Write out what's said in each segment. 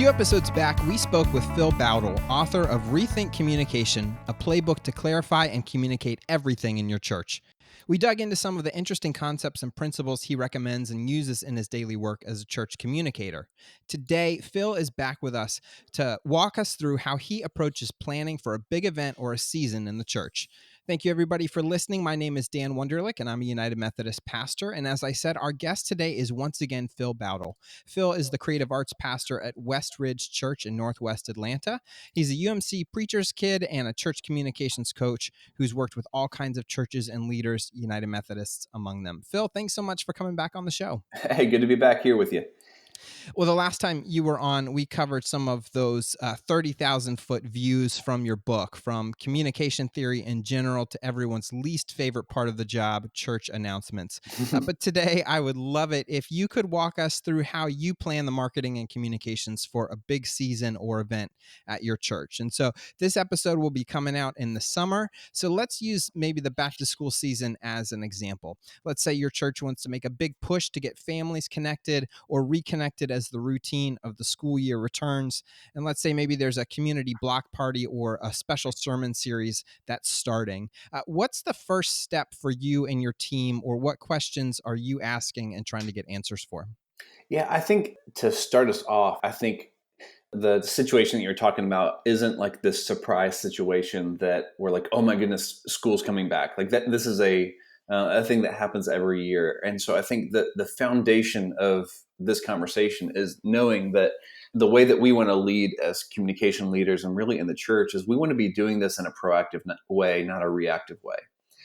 few episodes back, we spoke with Phil Bowdle, author of Rethink Communication, a playbook to clarify and communicate everything in your church. We dug into some of the interesting concepts and principles he recommends and uses in his daily work as a church communicator. Today, Phil is back with us to walk us through how he approaches planning for a big event or a season in the church. Thank you, everybody, for listening. My name is Dan Wunderlich, and I'm a United Methodist pastor. And as I said, our guest today is once again Phil Bowdle. Phil is the creative arts pastor at West Ridge Church in Northwest Atlanta. He's a UMC preacher's kid and a church communications coach who's worked with all kinds of churches and leaders, United Methodists among them. Phil, thanks so much for coming back on the show. Hey, good to be back here with you. Well, the last time you were on, we covered some of those 30,000-foot views from your book, from communication theory in general to everyone's least favorite part of the job, church announcements. But today, I would love it if you could walk us through how you plan the marketing and communications for a big season or event at your church. And so this episode will be coming out in the summer. So let's use maybe the back-to-school season as an example. Let's say your church wants to make a big push to get families connected or reconnected as the routine of the school year returns. And let's say maybe there's a community block party or a special sermon series that's starting. What's the first step for you and your team, or what questions are you asking and trying to get answers for? Yeah, I think to start us off, I think the situation that you're talking about isn't like this surprise situation that we're like, oh my goodness, school's coming back. Like that, this is a thing that happens every year. And so I think that the foundation of this conversation is knowing that the way that we want to lead as communication leaders and really in the church is we want to be doing this in a proactive way, not a reactive way.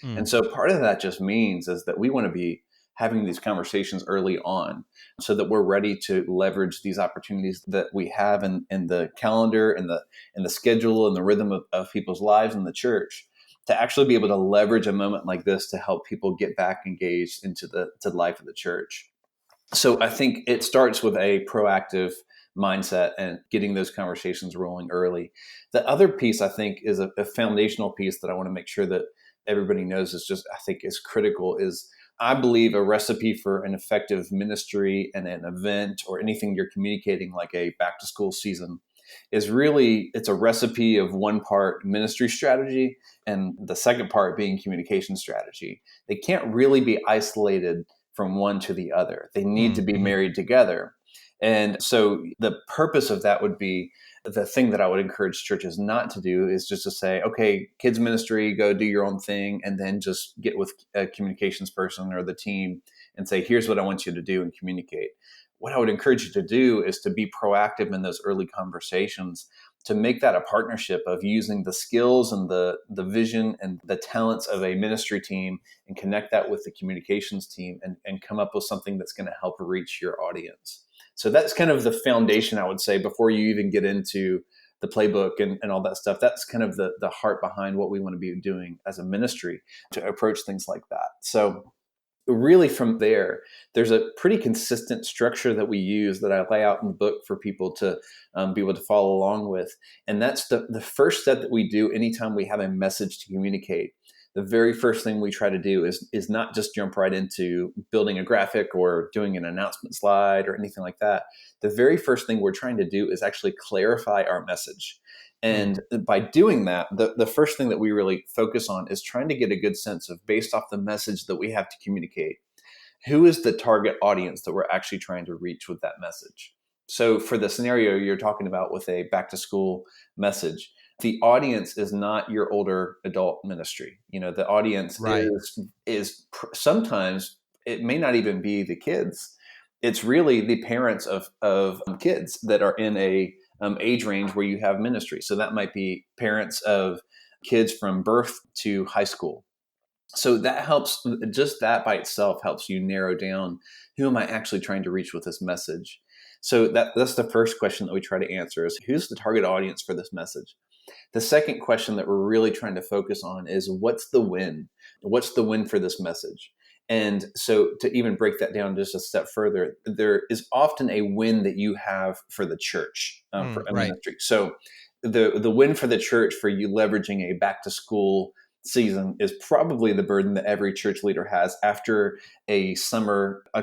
And so part of that just means is that we want to be having these conversations early on so that we're ready to leverage these opportunities that we have in the calendar and the schedule and the rhythm of people's lives in the church, to actually be able to leverage a moment like this to help people get back engaged into the life of the church. So I think it starts with a proactive mindset and getting those conversations rolling early. The other piece I think is a foundational piece that I want to make sure that everybody knows I think is critical is I believe a recipe for an effective ministry and an event or anything you're communicating like a back to school season is really, it's a recipe of one part ministry strategy and the second part being communication strategy. They can't really be isolated from one to the other. They need to be married together. And so the purpose of that would be the thing that I would encourage churches not to do is just to say, okay, kids ministry, go do your own thing, and then just get with a communications person or the team and say, here's what I want you to do and communicate. What I would encourage you to do is to be proactive in those early conversations, to make that a partnership of using the skills and the vision and the talents of a ministry team and connect that with the communications team and come up with something that's going to help reach your audience. So that's kind of the foundation, I would say, before you even get into the playbook and all that stuff. That's kind of the heart behind what we want to be doing as a ministry to approach things like that. So really from there, there's a pretty consistent structure that we use that I lay out in the book for people to be able to follow along with. And that's the first step that we do anytime we have a message to communicate. The very first thing we try to do is not just jump right into building a graphic or doing an announcement slide or anything like that. The very first thing we're trying to do is actually clarify our message. And by doing that, the first thing that we really focus on is trying to get a good sense of, based off the message that we have to communicate, who is the target audience that we're actually trying to reach with that message. So for the scenario you're talking about with a back to school message, the audience is not your older adult ministry. You know, the audience is sometimes it may not even be the kids. It's really the parents of kids that are in a age range where you have ministry. So that might be parents of kids from birth to high school. So that helps, just that by itself helps you narrow down who am I actually trying to reach with this message. So that's the first question that we try to answer is who's the target audience for this message? The second question that we're really trying to focus on is what's the win? What's the win for this message? And so to even break that down just a step further, there is often a win that you have for the church, for a ministry. So the win for the church for you leveraging a back to school season is probably the burden that every church leader has after a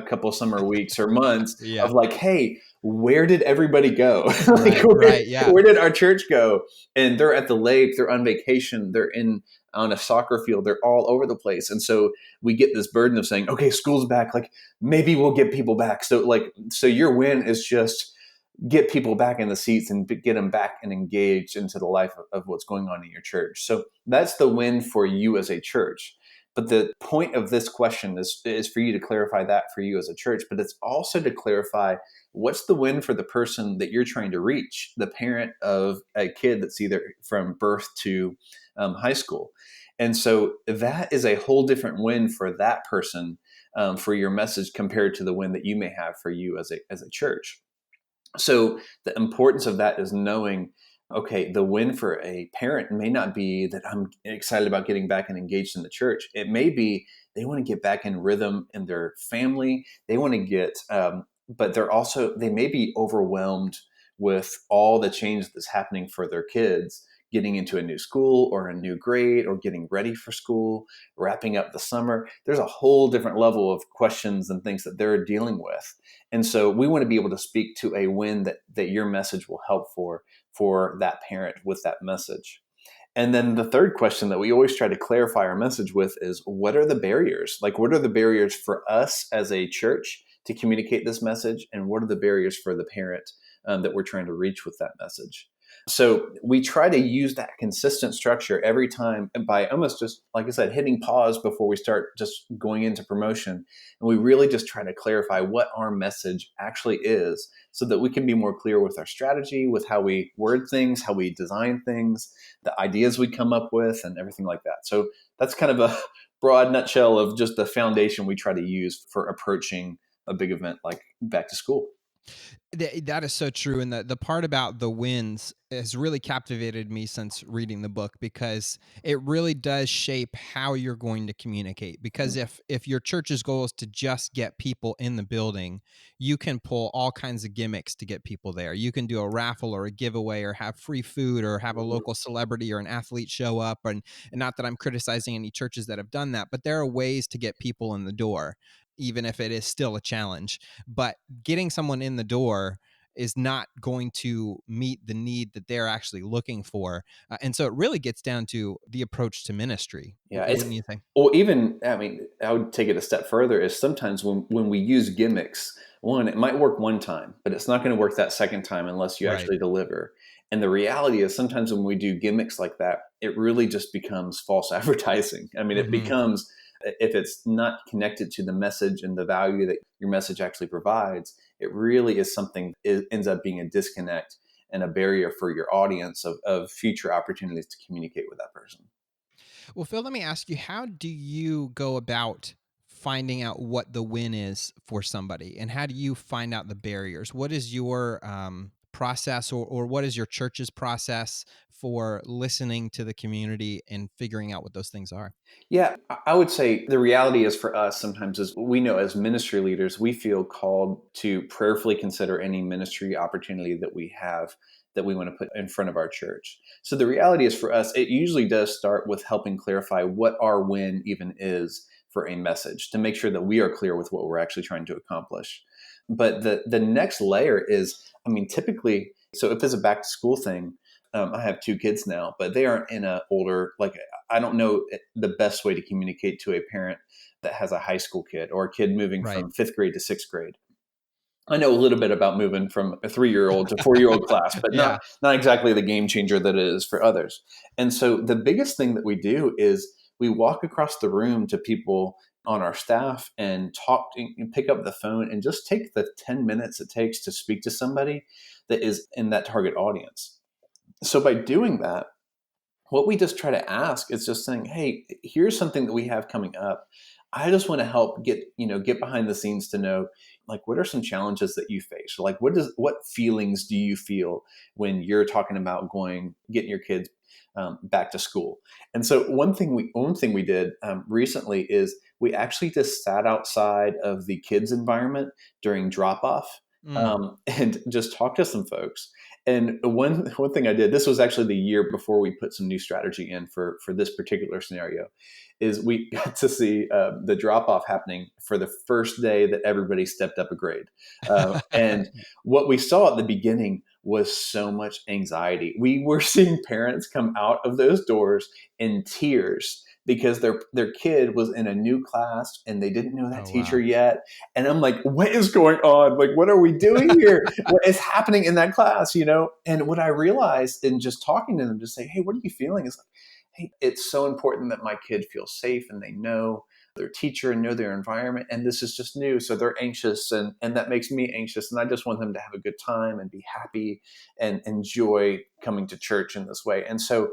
couple summer weeks or months of like, hey, where did everybody go? Like, Right, right, yeah. where did our church go? And they're at the lake, they're on vacation, they're in on a soccer field, they're all over the place. And so we get this burden of saying, okay, school's back, like maybe we'll get people back. So your win is just get people back in the seats and get them back and engaged into the life of what's going on in your church. So that's the win for you as a church. But the point of this question is for you to clarify that for you as a church, but it's also to clarify what's the win for the person that you're trying to reach, the parent of a kid that's either from birth to high school. And so that is a whole different win for that person, for your message, compared to the win that you may have for you as a church. So the importance of that is knowing, okay, the win for a parent may not be that I'm excited about getting back and engaged in the church. It may be they want to get back in rhythm in their family. They want to but they may be overwhelmed with all the change that's happening for their kids, getting into a new school or a new grade or getting ready for school, wrapping up the summer. There's a whole different level of questions and things that they're dealing with. And so we want to be able to speak to a win that your message will help for that parent with that message. And then the third question that we always try to clarify our message with is, what are the barriers? Like, what are the barriers for us as a church to communicate this message? And what are the barriers for the parent that we're trying to reach with that message? So we try to use that consistent structure every time by almost just, like I said, hitting pause before we start just going into promotion. And we really just try to clarify what our message actually is so that we can be more clear with our strategy, with how we word things, how we design things, the ideas we come up with, and everything like that. So that's kind of a broad nutshell of just the foundation we try to use for approaching a big event like back to school. That is so true. And the part about the wins has really captivated me since reading the book, because it really does shape how you're going to communicate. Because if your church's goal is to just get people in the building, you can pull all kinds of gimmicks to get people there. You can do a raffle or a giveaway or have free food or have a local celebrity or an athlete show up. And not that I'm criticizing any churches that have done that, but there are ways to get people in the door, even if it is still a challenge. But getting someone in the door is not going to meet the need that they're actually looking for. And so it really gets down to the approach to ministry. Yeah, it's Wouldn't you think? or even, I mean, I would take it a step further. Is sometimes when we use gimmicks, one, it might work one time, but it's not going to work that second time unless you Right. actually deliver. And the reality is sometimes when we do gimmicks like that, it really just becomes false advertising. I mean, it Hmm. becomes, if it's not connected to the message and the value that your message actually provides, it really is something, it ends up being a disconnect and a barrier for your audience of future opportunities to communicate with that person. Well, Phil, let me ask you, how do you go about finding out what the win is for somebody? And how do you find out the barriers? What is your process, or what is your church's process for listening to the community and figuring out what those things are? Yeah, I would say the reality is for us sometimes is we know as ministry leaders, we feel called to prayerfully consider any ministry opportunity that we have that we want to put in front of our church. So the reality is for us, it usually does start with helping clarify what our win even is for a message to make sure that we are clear with what we're actually trying to accomplish. But the next layer is, I mean, typically, so if it's a back to school thing, I have two kids now, but they aren't in a older, like, I don't know the best way to communicate to a parent that has a high school kid or a kid moving Right. from fifth grade to sixth grade. I know a little bit about moving from a 3-year-old to 4-year-old class, but Yeah. not exactly the game changer that it is for others. And so the biggest thing that we do is we walk across the room to people on our staff and and pick up the phone and just take the 10 minutes it takes to speak to somebody that is in that target audience. So by doing that, what we just try to ask is just saying, hey, here's something that we have coming up. I just want to help get behind the scenes to know, like, what are some challenges that you face? Like, what feelings do you feel when you're talking about getting your kids back to school? And so one thing we did recently is we actually just sat outside of the kids environment during drop off Mm. and just talk to some folks. And one thing I did, this was actually the year before we put some new strategy in for this particular scenario, is we got to see the drop off happening for the first day that everybody stepped up a grade. And what we saw at the beginning was so much anxiety. We were seeing parents come out of those doors in tears because their kid was in a new class and they didn't know that Oh, teacher wow. yet. And I'm like, what is going on? Like, what are we doing here? What is happening in that class? And what I realized in just talking to them, to say, hey, what are you feeling? Is like, hey, it's so important that my kid feels safe and they know their teacher and know their environment. And this is just new. So they're anxious and that makes me anxious. And I just want them to have a good time and be happy and enjoy coming to church in this way. And so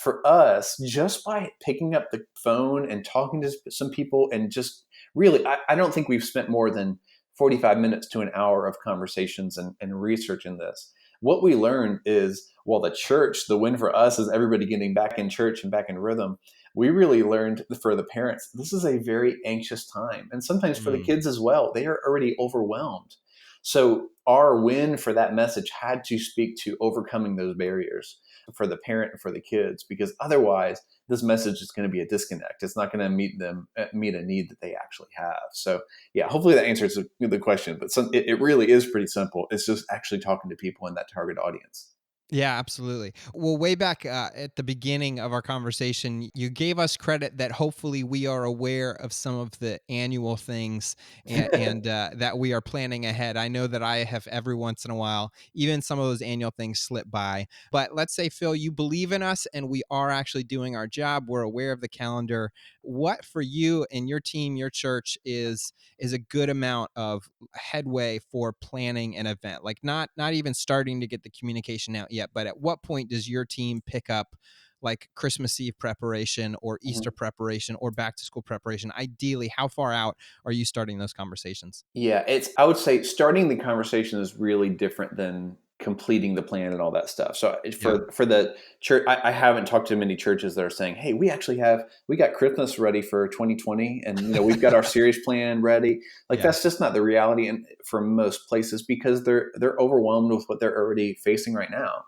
for us, just by picking up the phone and talking to some people and just really, I don't think we've spent more than 45 minutes to an hour of conversations and research in this. What we learned is, while the win for us is everybody getting back in church and back in rhythm, we really learned for the parents, this is a very anxious time. And sometimes for the Mm. kids as well, they are already overwhelmed. So our win for that message had to speak to overcoming those barriers for the parent and for the kids, because otherwise this message is going to be a disconnect. It's not going to meet a need that they actually have. So yeah, hopefully that answers the question, but it really is pretty simple. It's just actually talking to people in that target audience. Yeah, absolutely. Well, way back at the beginning of our conversation, you gave us credit that hopefully we are aware of some of the annual things and that we are planning ahead. I know that I have every once in a while, even some of those annual things slip by. But let's say, Phil, you believe in us and we are actually doing our job. We're aware of the calendar. What for you and your team, your church is a good amount of headway for planning an event? Like not even starting to get the communication out yet, but at what point does your team pick up like Christmas Eve preparation or Easter Mhm. preparation or back to school preparation? Ideally, how far out are you starting those conversations? Yeah, I would say starting the conversation is really different than completing the plan and all that stuff. So Yeah. for the church, I haven't talked to many churches that are saying, "Hey, we got Christmas ready for 2020, and we've got our series plan ready." Like Yeah. that's just not the reality, and for most places, because they're overwhelmed with what they're already facing right now.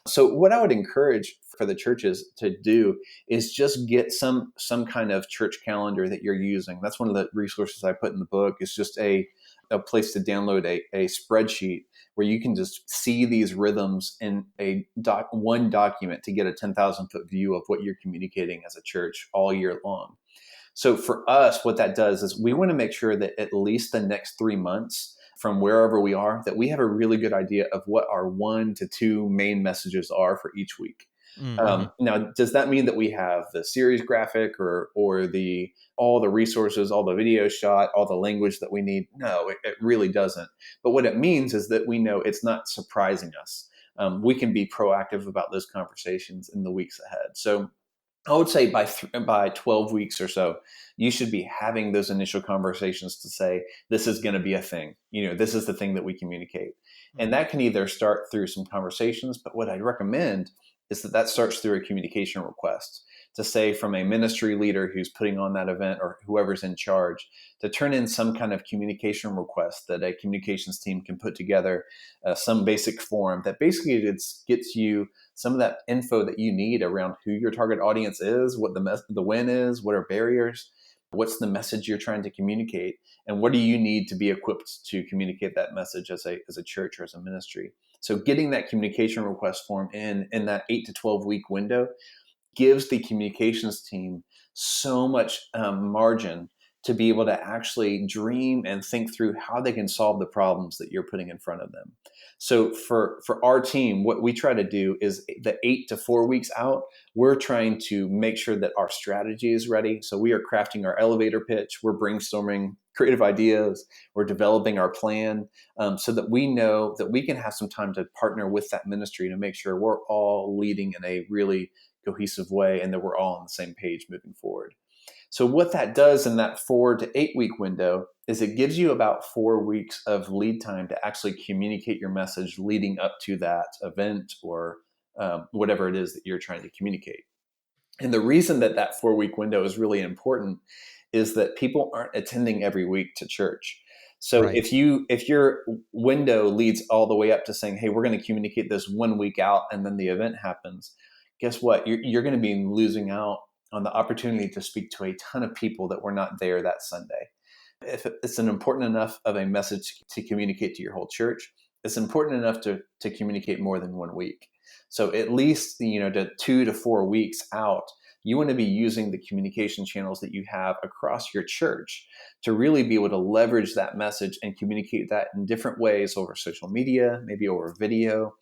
So what I would encourage for the churches to do is just get some kind of church calendar that you're using. That's one of the resources I put in the book. Is just a place to download a spreadsheet where you can just see these rhythms in one document to get a 10,000-foot view of what you're communicating as a church all year long. So for us, what that does is we want to make sure that at least the next 3 months from wherever we are, that we have a really good idea of what our 1 to 2 main messages are for each week. Mm-hmm. Now, does that mean that we have the series graphic or the all the resources, all the video shot, all the language that we need? No, it really doesn't. But what it means is that we know it's not surprising us. We can be proactive about those conversations in the weeks ahead. So I would say by 12 weeks or so, you should be having those initial conversations to say, this is going to be a thing. This is the thing that we communicate. And Mm. that can either start through some conversations, but what I'd recommend is that starts through a communication request to say, from a ministry leader who's putting on that event or whoever's in charge, to turn in some kind of communication request that a communications team can put together, some basic form that basically gets you some of that info that you need around who your target audience is, what the win is, what are barriers, what's the message you're trying to communicate, and what do you need to be equipped to communicate that message as a church or as a ministry. So getting that communication request form in that 8 to 12 week window gives the communications team so much margin to be able to actually dream and think through how they can solve the problems that you're putting in front of them. So for our team, what we try to do is the 8 to 4 weeks out, we're trying to make sure that our strategy is ready. So we are crafting our elevator pitch, we're brainstorming creative ideas, we're developing our plan, so that we know that we can have some time to partner with that ministry to make sure we're all leading in a really cohesive way and that we're all on the same page moving forward. So what that does in that 4 to 8 week window is it gives you about 4 weeks of lead time to actually communicate your message leading up to that event or whatever it is that you're trying to communicate. And the reason that 4 week window is really important is that people aren't attending every week to church. So Right. if your window leads all the way up to saying, hey, we're going to communicate this 1 week out, and then the event happens, guess what? You're going to be losing out on the opportunity to speak to a ton of people that were not there that Sunday. If it's an important enough of a message to communicate to your whole church, it's important enough to communicate more than 1 week. So at least, to 2 to 4 weeks out, you want to be using the communication channels that you have across your church to really be able to leverage that message and communicate that in different ways over social media, maybe over video,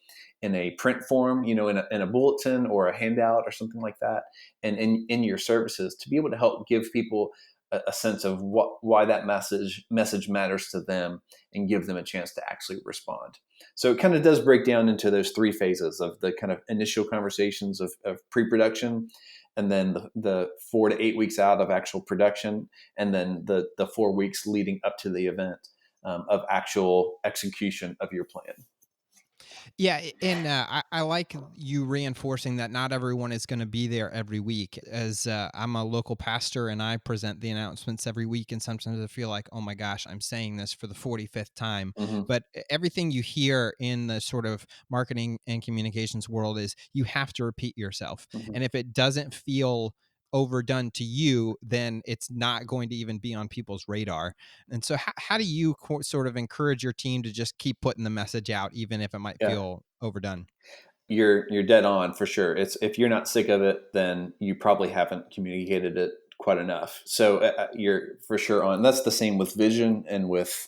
in a print form, in a bulletin or a handout or something like that, and in your services, to be able to help give people a sense of why that message matters to them, and give them a chance to actually respond. So it kind of does break down into those three phases of the kind of initial conversations of pre-production, and then the 4 to 8 weeks out of actual production, and then the 4 weeks leading up to the event, of actual execution of your plan. Yeah, and I like you reinforcing that not everyone is going to be there every week. As I'm a local pastor and I present the announcements every week, and sometimes I feel like, oh my gosh, I'm saying this for the 45th time. Hmm. But everything you hear in the sort of marketing and communications world is you have to repeat yourself, Hmm. and if it doesn't feel overdone to you, then it's not going to even be on people's radar. And so, how do you sort of encourage your team to just keep putting the message out, even if it might Yeah. feel overdone? You're dead on for sure. It's if you're not sick of it, then you probably haven't communicated it quite enough. So you're for sure on. That's the same with vision and with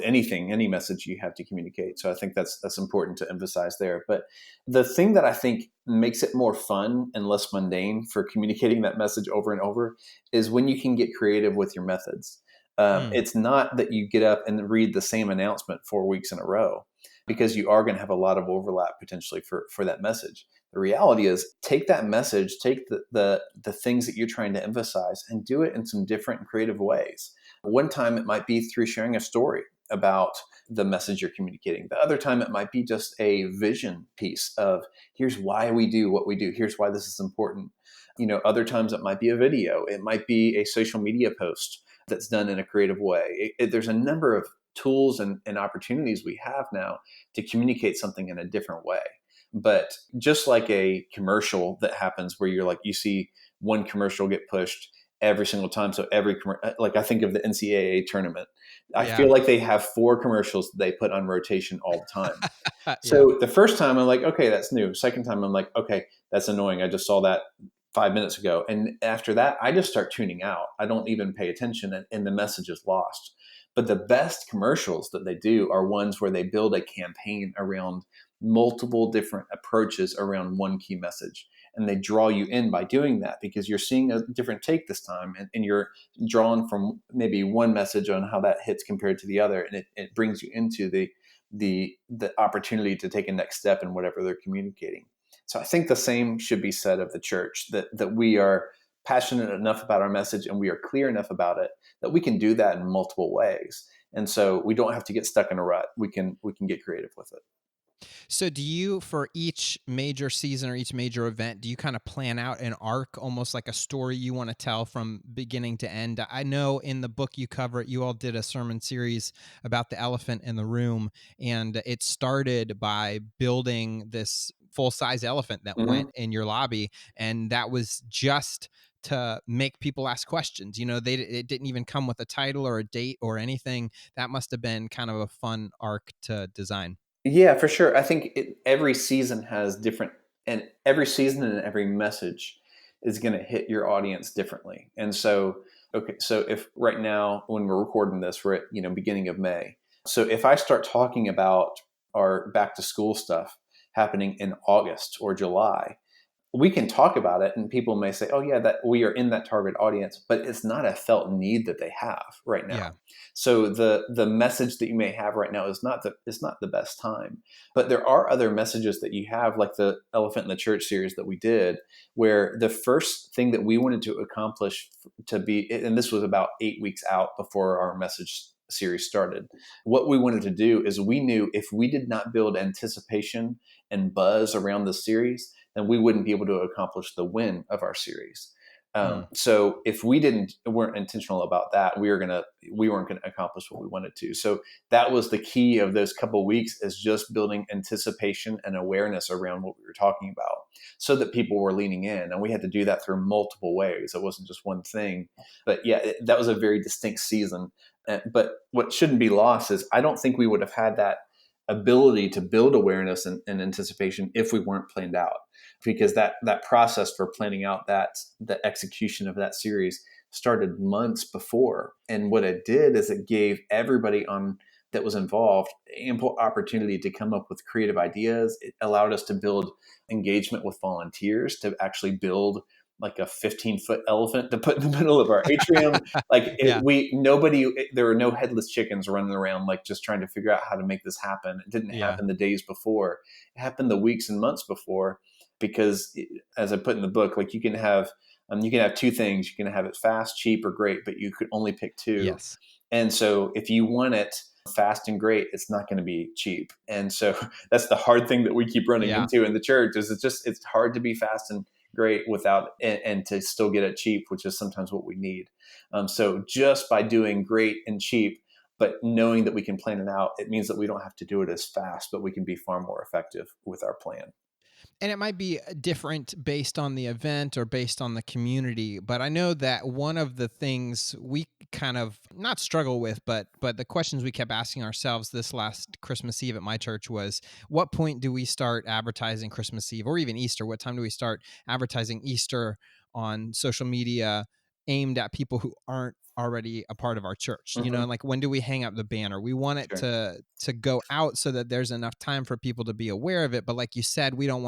anything, any message you have to communicate. So I think that's important to emphasize there. But the thing that I think makes it more fun and less mundane for communicating that message over and over is when you can get creative with your methods. Mm, It's not that you get up and read the same announcement 4 weeks in a row, because you are going to have a lot of overlap potentially for that message. The reality is, take that message, take the things that you're trying to emphasize, and do it in some different and creative ways. One time it might be through sharing a story about the message you're communicating. The other time it might be just a vision piece of, here's why we do what we do. Here's why this is important. Other times it might be a video. It might be a social media post that's done in a creative way. There's a number of tools and opportunities we have now to communicate something in a different way. But just like a commercial that happens where you see one commercial get pushed every single time. So like I think of the NCAA tournament. I yeah. feel like they have four commercials that they put on rotation all the time. Yeah. So the first time I'm like, okay, that's new. Second time I'm like, okay, that's annoying. I just saw that 5 minutes ago. And after that, I just start tuning out. I don't even pay attention, and the message is lost. But the best commercials that they do are ones where they build a campaign around multiple different approaches around one key message. And they draw you in by doing that, because you're seeing a different take this time, and you're drawn from maybe one message on how that hits compared to the other. And it brings you into the opportunity to take a next step in whatever they're communicating. So I think the same should be said of the church, that we are passionate enough about our message and we are clear enough about it that we can do that in multiple ways. And so we don't have to get stuck in a rut. We can get creative with it. So do you, for each major season or each major event, do you kind of plan out an arc, almost like a story you want to tell from beginning to end? I know in the book you cover it, you all did a sermon series about the elephant in the room, and it started by building this full-size elephant that Hmm. went in your lobby, and that was just to make people ask questions. It didn't even come with a title or a date or anything. That must have been kind of a fun arc to design. Yeah, for sure. I think every season has different, and every season and every message is going to hit your audience differently. And so, okay, so if right now when we're recording this, we're at beginning of May. So if I start talking about our back to school stuff happening in August or July, we can talk about it and people may say, oh yeah, that we are in that target audience, but it's not a felt need that they have right now. Yeah. So the message that you may have right now is not the best time. But there are other messages that you have, like the Elephant in the Church series that we did, where the first thing that we wanted to accomplish to be, and this was about 8 weeks out before our message series started, what we wanted to do is, we knew if we did not build anticipation and buzz around the series, then we wouldn't be able to accomplish the win of our series. Hmm. So if weren't intentional about that, we weren't gonna accomplish what we wanted to. So that was the key of those couple of weeks, is just building anticipation and awareness around what we were talking about, so that people were leaning in. And we had to do that through multiple ways. It wasn't just one thing. But yeah, that was a very distinct season. But what shouldn't be lost is, I don't think we would have had that ability to build awareness and anticipation if we weren't planned out, because that process for planning out the execution of that series started months before. And what it did is it gave everybody on that was involved ample opportunity to come up with creative ideas. It allowed us to build engagement with volunteers to actually build like a 15-foot elephant to put in the middle of our atrium. Like Yeah. there were no headless chickens running around like just trying to figure out how to make this happen. It didn't Yeah. happen the days before. It happened the weeks and months before, because as I put in the book, like you can have two things. You can have it fast, cheap, or great, but you could only pick two. Yes. And so if you want it fast and great, it's not going to be cheap. And so that's the hard thing that we keep running Yeah. into in the church, is it's hard to be fast and great without, and to still get it cheap, which is sometimes what we need. So just by doing great and cheap, but knowing that we can plan it out, it means that we don't have to do it as fast, but we can be far more effective with our plan. And it might be different based on the event or based on the community, but I know that one of the things we kind of not struggle with, but the questions we kept asking ourselves this last Christmas Eve at my church was, what point do we start advertising Christmas Eve, or even Easter? What time do we start advertising Easter on social media aimed at people who aren't already a part of our church? Hmm. And like, when do we hang up the banner? We want it Sure. to go out so that there's enough time for people to be aware of it, but like you said, we don't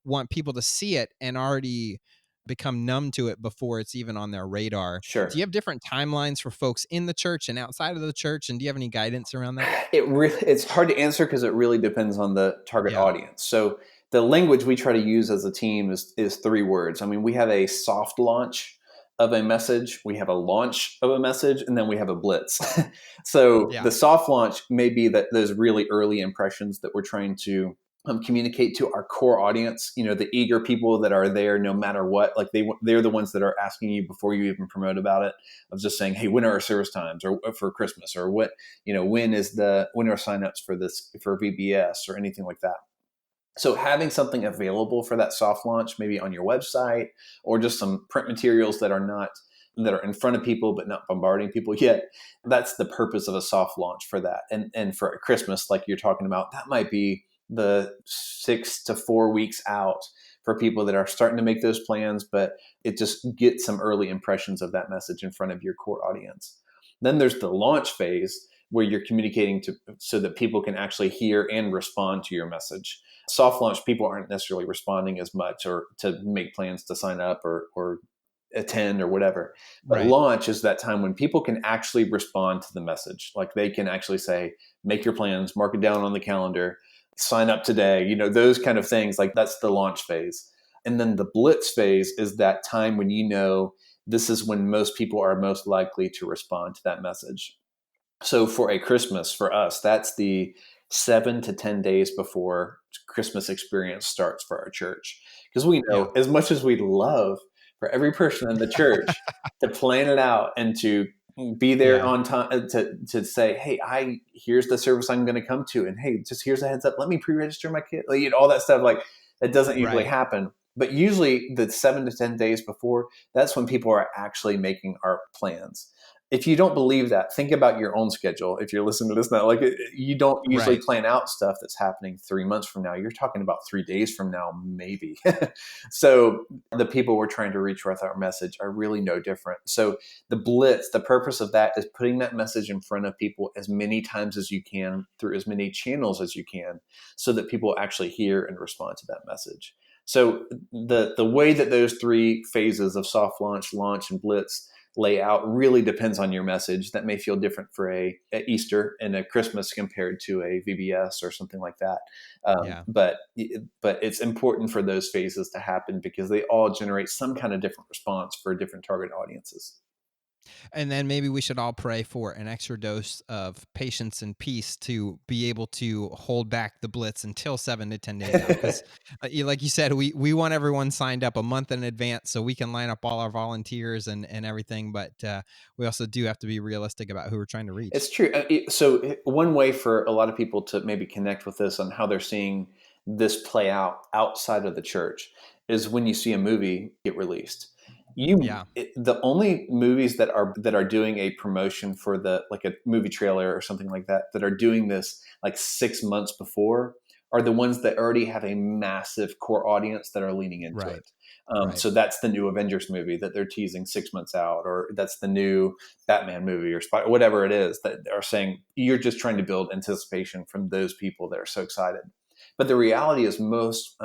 want people to see it and already become numb to it before it's even on their radar. Do you Sure. have different timelines for folks in the church and outside of the church? And do you have any guidance around that? It's hard to answer because it really depends on the target Yeah. audience. So the language we try to use as a team is three words. I mean, we have a soft launch of a message, we have a launch of a message, and then we have a blitz. So Yeah. the soft launch may be that those really early impressions that we're trying to communicate to our core audience. The eager people that are there no matter what. Like they're the ones that are asking you before you even promote about it. Of just saying, hey, when are our service times, or for Christmas, or what, when are signups for this, for VBS or anything like that. So having something available for that soft launch, maybe on your website, or just some print materials that are in front of people but not bombarding people yet. That's the purpose of a soft launch for that. And for Christmas, like you're talking about, that might be the 6 to 4 weeks out for people that are starting to make those plans, but it just gets some early impressions of that message in front of your core audience. Then there's the launch phase, where you're communicating to so that people can actually hear and respond to your message. Soft launch, people aren't necessarily responding as much, or to make plans to sign up or attend or whatever. But Right. launch is that time when people can actually respond to the message. Like they can actually say, make your plans, mark it down on the calendar, sign up today, those kind of things. Like that's the launch phase. And then the blitz phase is that time when this is when most people are most likely to respond to that message. So for a Christmas, for us, that's the 7 to 10 days before Christmas experience starts for our church. Because we Yeah. know, as much as we'd love for every person in the church to plan it out and to be there Yeah. on time, to say, hey, here's the service I'm going to come to, and hey, just here's a heads up, let me pre-register my kid, like, all that stuff. Like that doesn't usually Right. happen. But usually the 7 to 10 days before, that's when people are actually making our plans. If you don't believe that, think about your own schedule. If you're listening to this now, like you don't usually Right. plan out stuff that's happening 3 months from now. You're talking about 3 days from now, maybe. So the people we're trying to reach with our message are really no different. So the blitz, the purpose of that is putting that message in front of people as many times as you can through as many channels as you can, so that people actually hear and respond to that message. So the way that those three phases of soft launch, launch, and blitz lay out really depends on your message. That may feel different for a Easter and a Christmas compared to a VBS or something like that. Yeah. But it's important for those phases to happen because they all generate some kind of different response for different target audiences. And then maybe we should all pray for an extra dose of patience and peace to be able to hold back the blitz until 7 to 10 days out. Because, like you said, we want everyone signed up a month in advance so we can line up all our volunteers and everything. But we also do have to be realistic about who we're trying to reach. It's true. One way for a lot of people to maybe connect with this on how they're seeing this play out outside of the church is when you see a movie get released. Yeah, The only movies that are doing a promotion for the like a movie trailer or something like that are doing this like 6 months before are the ones that already have a massive core audience that are leaning into right, it. right. So that's the new Avengers movie that they're teasing 6 months out, or that's the new Batman movie or whatever it is that are saying you're just trying to build anticipation from those people that are so excited. But the reality is most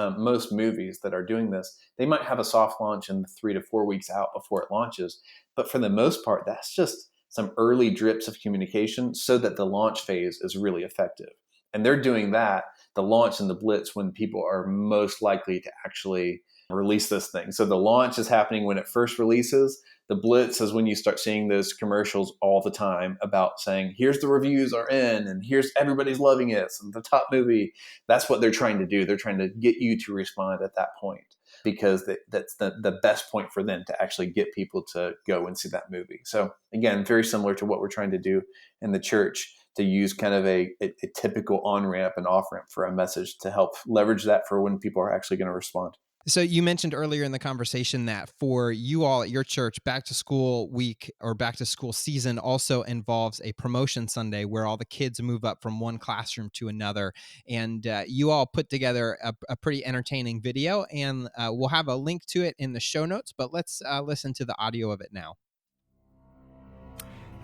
movies that are doing this, they might have a soft launch in 3 to 4 weeks out before it launches. But for the most part, that's just some early drips of communication so that the launch phase is really effective. And they're doing that, the launch and the blitz, when people are most likely to actually release this thing. So the launch is happening when it first releases. The blitz is when you start seeing those commercials all the time about saying, here's the reviews are in, and here's everybody's loving it. And the top movie, that's what they're trying to do. They're trying to get you to respond at that point because that's the best point for them to actually get people to go and see that movie. So again, very similar to what we're trying to do in the church, to use kind of a typical on-ramp and off-ramp for a message to help leverage that for when people are actually going to respond. So you mentioned earlier in the conversation that for you all at your church, back to school week or back to school season also involves a promotion Sunday where all the kids move up from one classroom to another. And you all put together a pretty entertaining video, and we'll have a link to it in the show notes. But let's listen to the audio of it now.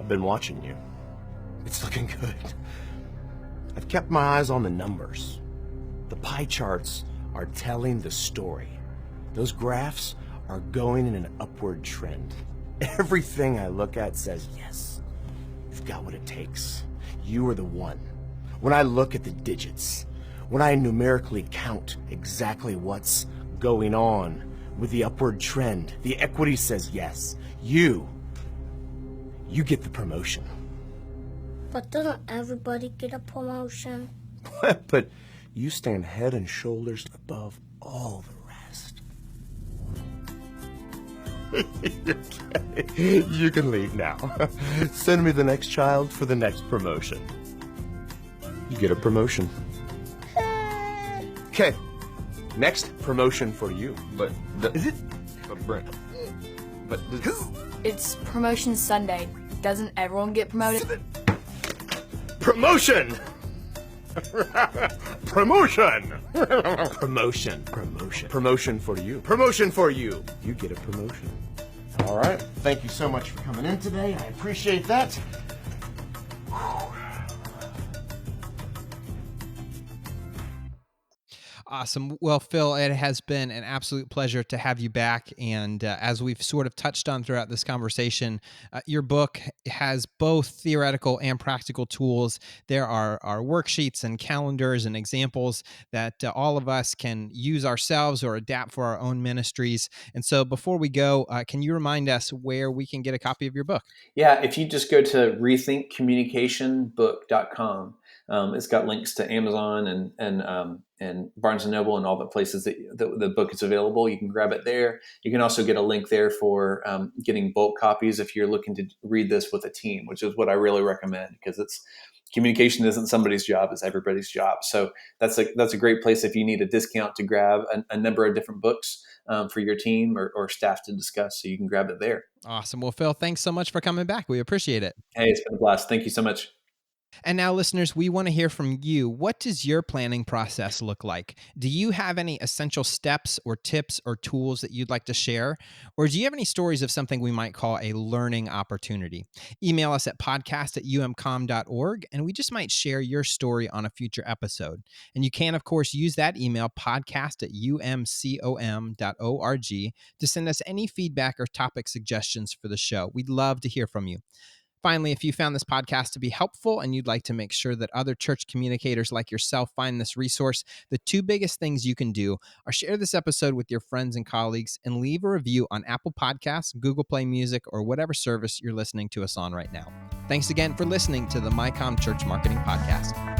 I've been watching you. It's looking good. I've kept my eyes on the numbers. The pie charts are telling the story. Those graphs are going in an upward trend. Everything I look at says yes. You've got what it takes. You are the one. When I look at the digits, when I numerically count exactly what's going on with the upward trend, the equity says yes. You get the promotion. But doesn't everybody get a promotion? But you stand head and shoulders above all the rest. You can leave now. Send me the next child for the next promotion. You get a promotion. Okay, next promotion for you. But Is it? Brent, but It's promotion Sunday. Doesn't everyone get promoted? Promotion! Promotion! Promotion. Promotion for you. Promotion for you. You get a promotion. All right. Thank you so much for coming in today. I appreciate that. Awesome. Well, Phil, it has been an absolute pleasure to have you back. And as we've sort of touched on throughout this conversation, your book has both theoretical and practical tools. There are worksheets and calendars and examples that all of us can use ourselves or adapt for our own ministries. And so before we go, can you remind us where we can get a copy of your book? yeah, if you just go to rethinkcommunicationbook.com, it's got links to Amazon and Barnes and Noble and all the places that the book is available. You can grab it there. You can also get a link there for getting bulk copies if you're looking to read this with a team, which is what I really recommend, because communication isn't somebody's job; it's everybody's job. So that's a great place if you need a discount to grab a number of different books for your team or staff to discuss. So you can grab it there. Awesome. Well, Phil, thanks so much for coming back. We appreciate it. Hey, it's been a blast. Thank you so much. And now, listeners, we want to hear from you. What does your planning process look like? Do you have any essential steps or tips or tools that you'd like to share? Or do you have any stories of something we might call a learning opportunity? Email us at podcast@umcom.org, and we just might share your story on a future episode. And you can, of course, use that email, podcast@umcom.org, to send us any feedback or topic suggestions for the show. We'd love to hear from you. Finally, if you found this podcast to be helpful and you'd like to make sure that other church communicators like yourself find this resource, the two biggest things you can do are share this episode with your friends and colleagues and leave a review on Apple Podcasts, Google Play Music, or whatever service you're listening to us on right now. Thanks again for listening to the MyCom Church Marketing Podcast.